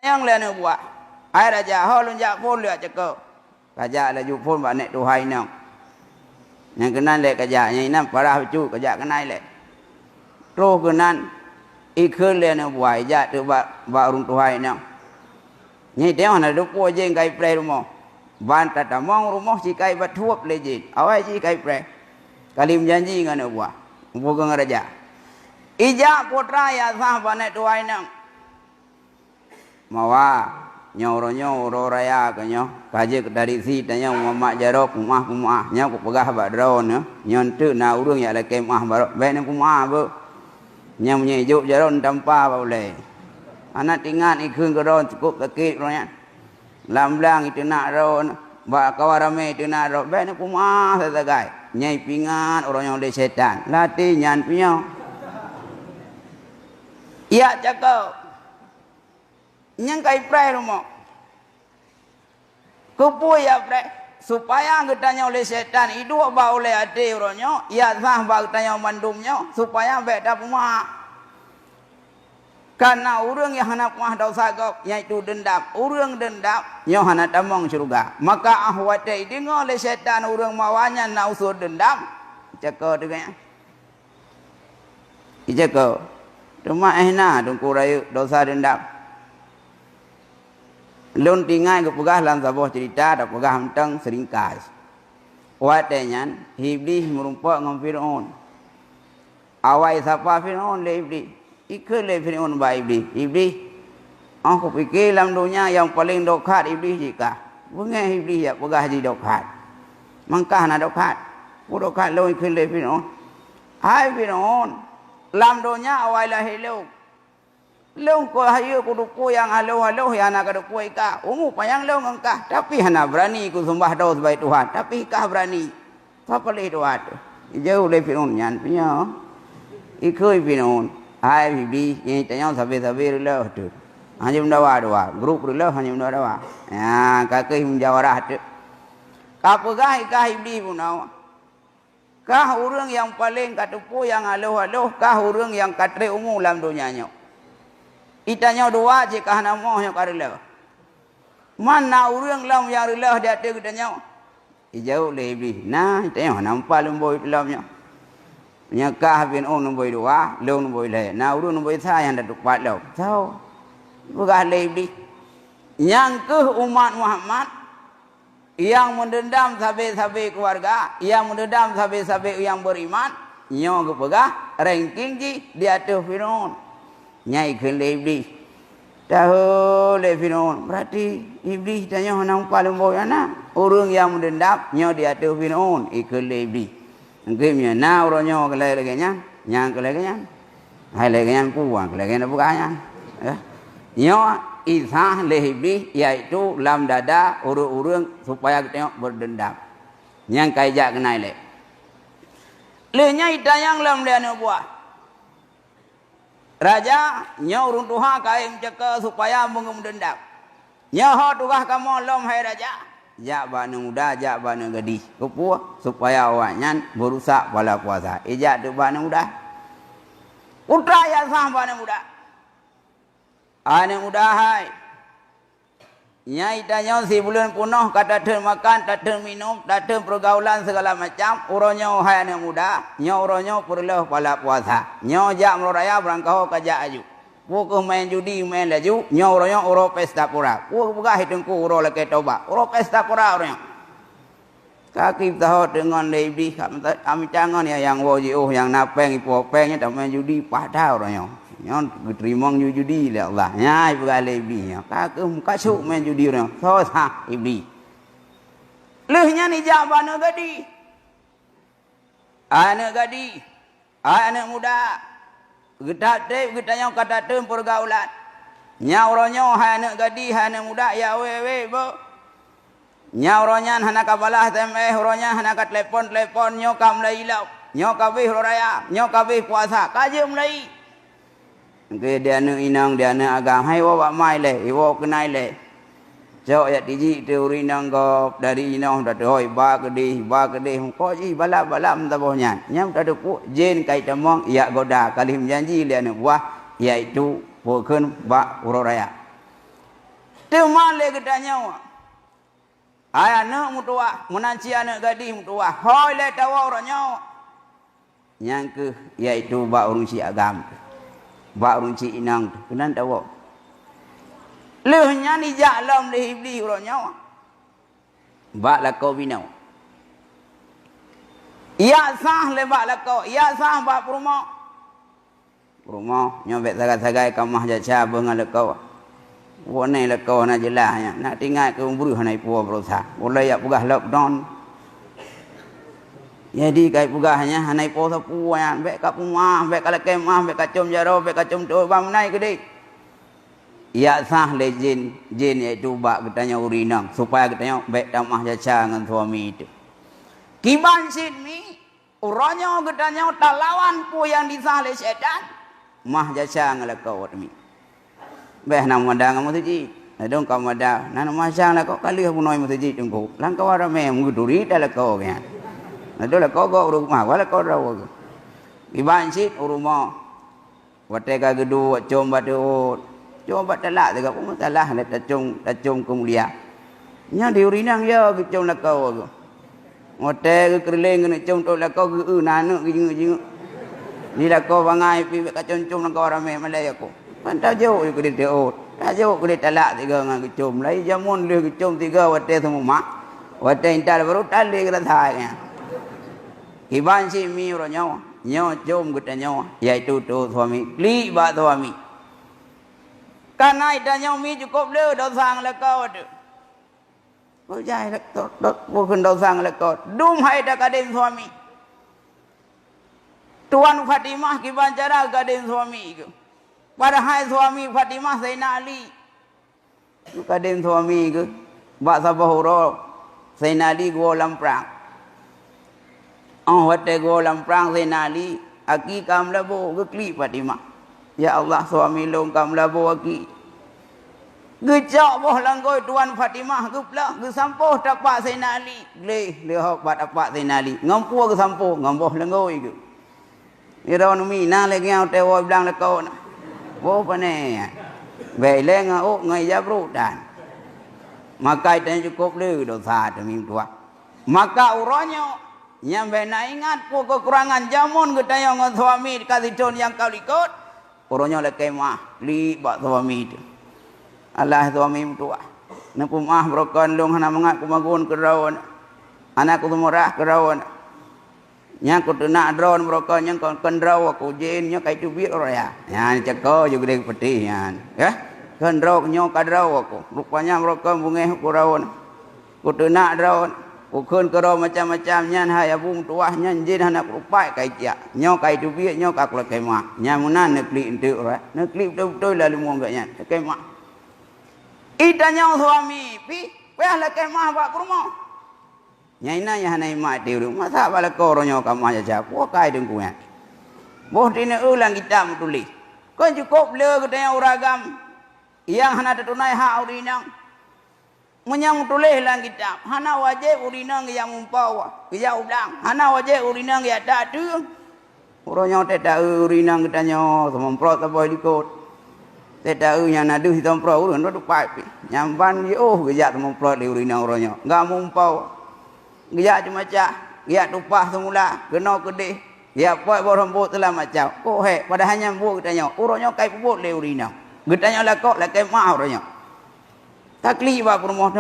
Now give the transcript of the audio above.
yang lain buat. Ai raja hol lunjak pun lihat cekok. Kajak laju pun buat nek tuhai nang. Yang kenan lek kajak yang inam parah cu kajak kenai lek. Roh kenan ikut lain buat ijak tu buat urung tuhai nang. Ni tengok nak dupo jeng kai pre rumah. Ban tatamong rumah si kai batuap lejin. Awai si kai pre. Kalim janji ngana buat. Bukan raja. Ijak putra ya sah banet tuai nang. Mawa nyoro raya kanyo kaje dari si tanya mamak jarok kumah nya ku pegah bak drone nyon tu na urang ya la kemah barok ben kumah bu nya menye juk jaron tampa ba boleh anak tingan ikun keron cukup kekit ronya lamblang itu nak ron ba kawarame itu nak ron ben kumah satagai nyai pingan orang yang le setan latih nyan pinyo ya cakap yang kai prai rumah, kupu ya prai supaya getanya oleh setan itu ba oleh ade orangnya, ya sah ba getanya mandumnya supaya beda rumah. Karena orang yang hendak mah dosa gok, yaitu dendam, orang dendam, yang hendak tamang surga. Maka ahwate dengar oleh setan orang mawanya nak usur dendam, cakap dengan, cakap, cuma ehna dengku rayu dosa dendam. Lun tinggal ke pegah dalam sebuah cerita ada pegah tentang seringkas. Watenya iblis merumpak dengan Firaun. Awai siapa Firaun le iblis. Ikut le Firaun ba iblis. Iblis aku fikir dalam dunia yang paling dokat iblis jika. Bunga iblis ya pegah di dokat. Mangkah nak dokat. Dokat lo ikut le Firaun. Hai Firaun. Dalam dunia awai lah hello. Long ko hayu ku duku yang halo yang nak duku ika ungu payang long engkah tapi hana berani ku sembah dau sebagai Tuhan tapi kah berani apa leh Tuhan jauh le Firaun nyan punya ikoi Firaun ai bi ni tanya sabe le tu hanya mendawa grup le hanya mendawa ya kakek menjawarah tu kapegah ikah iblis punau kah urang yang paling katupu yang halo kah urang yang katre ungu dalam dunianya itanya dua je kah namo yang karela mana urang lam yang rela dia ada kitanya ijau le iblis nah itanya nampak lemboi dalamnya nyakah bin on lemboi dua long lemboi le nah urang lemboi sa yang dak pat lo tahu begah le iblis yang ke umat Muhammad yang mendendam sabe-sabe keluarga yang mendendam sabe-sabe yang beriman nyo ke pegah ranking ji di atas Firaun nyai ke iblis tahu le Firaun berarti iblis tanya nampak lemboi anak orang yang mendendam nyo di atas Firaun ikut le iblis nggemnya na orang nyo kelai lagi nyang kelai nya hai lagi nya puang kelai nya bukanya nyo isah le iblis iaitu lam dada urang-urang supaya kita berdendam nyang kaijak kenai le nyai tayang lam le anu buah Raja nyaurung Tuhan kaim cakap supaya mengum dendam. Nyaho tukah kamu lom hai raja. Jak bana muda, jak bana gadis. Kupu supaya awaknya berusak pada puasa. Ijak tu bana muda. Putra ya sah bana muda. Anak muda hai. Nyai tanya si bulan penuh kata ter makan, tak ter minum, tak ter pergaulan segala macam. Urangnya hai anak muda, nya urangnya perlu pala puasa. Nya jak meraya berangkau kajak aju. Buku main judi main laju, nya urangnya uro pesta pura. Buku begah hitungku uro leke toba. Uro pesta pura urangnya. Kaki tahu dengan lebih kami jangan ya yang wajib yang napeng ipo pengnya tak main judi pada urangnya. Nyon terima judi le Allah nyai berale iblis kakek kasuk main judi orang sosa iblis lehnya ni jabana gadi anak muda gedak teh getanya kata tem pergaulan nyauranya hai anak gadi hai anak muda ya we bo nyauranya hana kabalah temeh uranya hana ka telepon nyo kam lailau nyo kabeh raya nyo kabeh puasa kaje mulai ke dia nak inang dia nak agam hai wa mai le iwo kenai le jauh ya tiji teori nang gop dari inang dah hoi ba ke deh ko ji balap tabohnya nyam dah pu jen kai tamong ya goda kalim janji le nak buah iaitu pokon ba uro raya Tu male kita nyawa. Ayah nak mutua, menanci anak gadis mutua. Hoi le tawa orang nyawa. Yang ke iaitu bak urunci agam. Bak urunci inang tu. Kenan tawa. Lehnya ni jalam le iblis orang nyawa. Bak lakau binau. Ia sah le bak lakau. Ia sah bak perumah. Rumah nyobek sagai-sagai kamah jaca bengal lekau. Wone lekau na jelasnya. Nak tinggal ke umbuh hanai puah berusaha. Boleh ya pugah lockdown. Jadi kai pugahnya hanai puah sapu ya. Bek kat rumah, bek kat kemah, bek kat cum jaro, bek kat cum tu bam nai ke dik. Ya sah le jin iaitu bak katanya urinang supaya katanya bek tamah jaca dengan suami itu. Kiban sit mi uranya katanya tak lawan pu yang disah le syaitan. Mah jasa ngelakau demi. Beh nam madang musjid. Adong kau madang. Nan masang la kau kali punoi musjid tunggu. Lang kau ara me muduri dalakau kan. Ado la kau go rumah wala kau rawo. Iban sit rumah. Wate ka gedu com batu. Com batala juga pun salah le tacung kemulia. Nya diurinang ya com lakau. Wate ke kerling ke com to lakau ke nanu ke ni lah kau bangai pi kacung-cung nak kau ramai Malay aku. Pantau jauh aku di teot. Tak jauh aku di talak tiga dengan kecum. Lai jamun dia kecum tiga wate semua mak. Wate intal baru tali kena thainya. Iban si mi orang nyawa. Nyawa cum kita nyawa. Iaitu tu suami. Kli bak suami. Karena ida nyawa mi cukup le dosang le kau tu. Bujai le kau. Bukan dosang le kau. Dum hai dah kadin suami. Tuan Fatimah kiban cara kadin suami ke. Padahal suami Fatimah Sayyidina Ali. Kadin suami ke. Bak sabah hurau. Sayyidina Ali gua lamprang. Wate gua lamprang Sayyidina Ali. Aki kam labo ke kli Fatimah. Ya Allah suami long kam labo aki. Gecak boh langgoi Tuan Fatimah ke pula. Ke sampuh tapak Sayyidina Ali. Leh hok bat tapak Sayyidina Ali. Ngampu ke sampuh. Ngampuh langgoi ke. Ira nu mi na le ngau te wo blang le ko na. Wo pa ne. Be le ngau ngai ya bro dan. Maka itu cukup le dosa demi tua. Maka uronyo nyambe na ingat pu kekurangan jamun gedaya ngan suami kasih don yang kau ikut. Uronyo le kemah li bak suami itu. Allah suami tua. Napu mah brokon long hana mengat kumagun kerawon. Anakku murah kerawon. Nya ko tu nak drone mereka nya kon kendraw aku jin nya kai tu biar ora ya. Nya ceko jo gede peti nya. Ya. Kendraw nya kadraw aku. Rupanya mereka bungeh ku rawon. Ko tu nak drone. Ku keun kero macam-macam nya hai abung tuah nya jin hana rupai kai tia. Nya kai tu biar nya ka ku kemah. Nya munan nekli ente ora. Nekli betul lalu mu enggak nya kemah. Idanya suami pi, weh la kemah bak ke rumah. Nyai na ya hanai mak dia tu. Masa bala koronyo kamu aja jawab. Wah kai dengku ya. Boh dina ulang kita tulis. Kau cukup le katanya uragam. Yang hana tunai hak urinang. Menyang tulis lang kitab. Hana wajib urinang yang mumpawa. Dia ulang. Hana wajib urinang ya tak tu. Koronyo tak urinang katanya. Sememprot apa likut. Tak yang nadu hitam pro urun tu pai. Nyamban yo gejak sememprot di urinang koronyo. Enggak mumpawa. Dia cuma cak, dia tupah semula, kena kedih. Dia buat rambut telah macam. Oh he, pada hanya buat katanya. Urangnya kai puput le urina. Katanya lah kok lah kai mau urangnya. Takli ba rumah